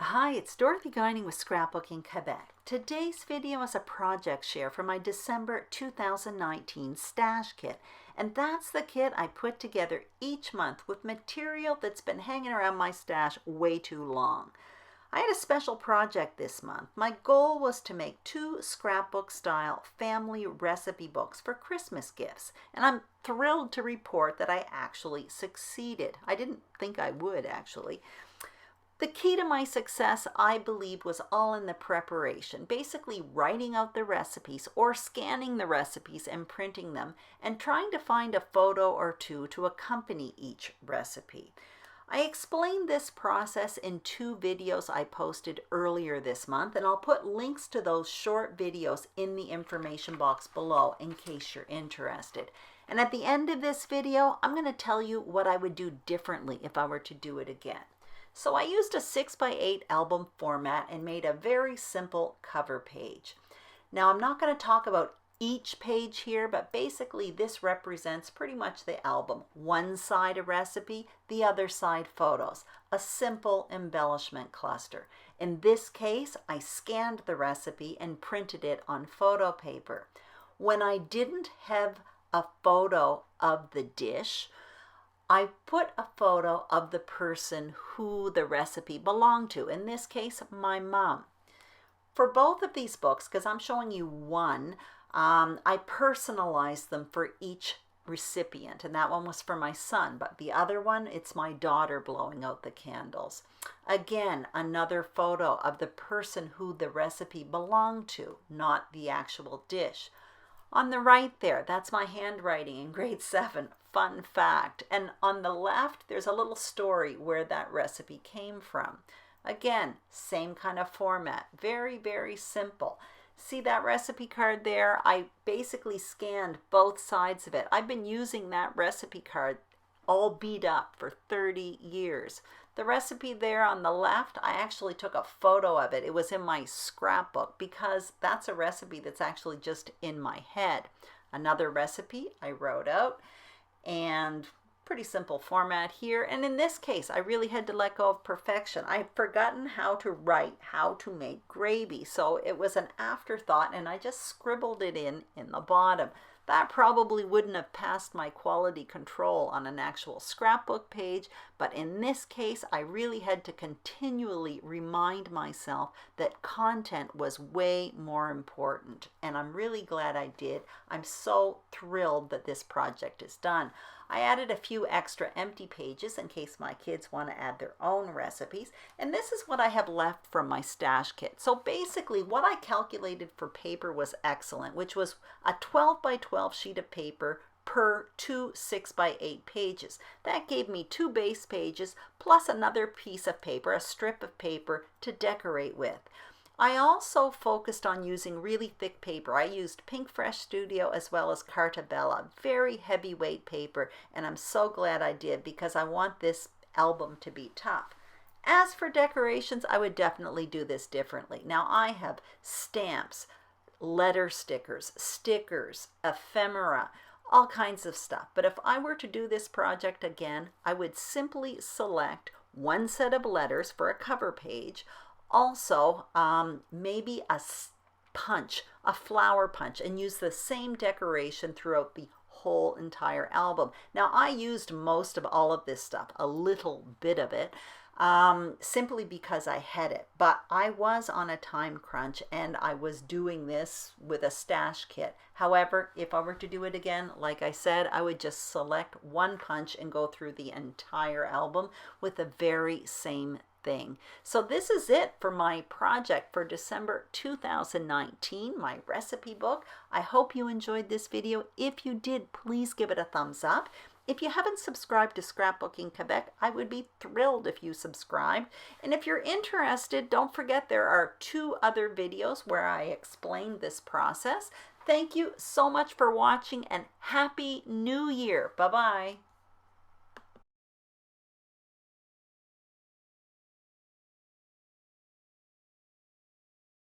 Hi, it's Dorothy Guining with Scrapbooking Quebec. Today's video is a project share for my December 2019 stash kit, and that's the kit I put together each month with material that's been hanging around my stash way too long. I had a special project this month. My goal was to make 2 scrapbook-style family recipe books for Christmas gifts, and I'm thrilled to report that I actually succeeded. I didn't think I would, actually. The key to my success, I believe, was all in the preparation, basically writing out the recipes or scanning the recipes and printing them and trying to find a photo or two to accompany each recipe. I explained this process in 2 videos I posted earlier this month, and I'll put links to those short videos in the information box below in case you're interested. And at the end of this video, I'm going to tell you what I would do differently if I were to do it again. So I used a 6x8 album format and made a very simple cover page. Now I'm not going to talk about each page here, but basically this represents pretty much the album. One side a recipe, the other side photos. A simple embellishment cluster. In this case, I scanned the recipe and printed it on photo paper. When I didn't have a photo of the dish, I put a photo of the person who the recipe belonged to, in this case, my mom. For both of these books, because I'm showing you one, I personalized them for each recipient, and that one was for my son, but the other one, it's my daughter blowing out the candles. Again, another photo of the person who the recipe belonged to, not the actual dish. On the right there, that's my handwriting in grade 7. Fun fact. And on the left, there's a little story where that recipe came from. Again, same kind of format. Very, very simple. See that recipe card there? I basically scanned both sides of it. I've been using that recipe card all beat up for 30 years. The recipe there on the left, I actually took a photo of it. It was in my scrapbook because that's a recipe that's actually just in my head. Another recipe I wrote out, and pretty simple format here. And in this case, I really had to let go of perfection. I'd forgotten how to write how to make gravy, so it was an afterthought, and I just scribbled it in the bottom. That probably wouldn't have passed my quality control on an actual scrapbook page, but in this case, I really had to continually remind myself that content was way more important, and I'm really glad I did. I'm so thrilled that this project is done. I added a few extra empty pages in case my kids want to add their own recipes, and this is what I have left from my stash kit. So basically what I calculated for paper was excellent, which was a 12 by 12 sheet of paper per 2 6x8 pages. That gave me 2 base pages plus another piece of paper, a strip of paper to decorate with. I also focused on using really thick paper. I used Pink Fresh Studio as well as Carta Bella, very heavyweight paper, and I'm so glad I did because I want this album to be tough. As for decorations, I would definitely do this differently. Now I have stamps, letter stickers, ephemera, all kinds of stuff. But if I were to do this project again, I would simply select one set of letters for a cover page. Also, maybe a punch, a flower punch, and use the same decoration throughout the whole entire album. Now, I used most of all of this stuff, a little bit of it, simply because I had it. But I was on a time crunch, and I was doing this with a stash kit. However, if I were to do it again, like I said, I would just select one punch and go through the entire album with the very same thing. So this is it for my project for December 2019, my recipe book. I hope you enjoyed this video. If you did, please give it a thumbs up. If you haven't subscribed to Scrapbooking Quebec, I would be thrilled if you subscribed. And if you're interested, don't forget there are 2 other videos where I explain this process. Thank you so much for watching, and Happy New Year. Bye-bye.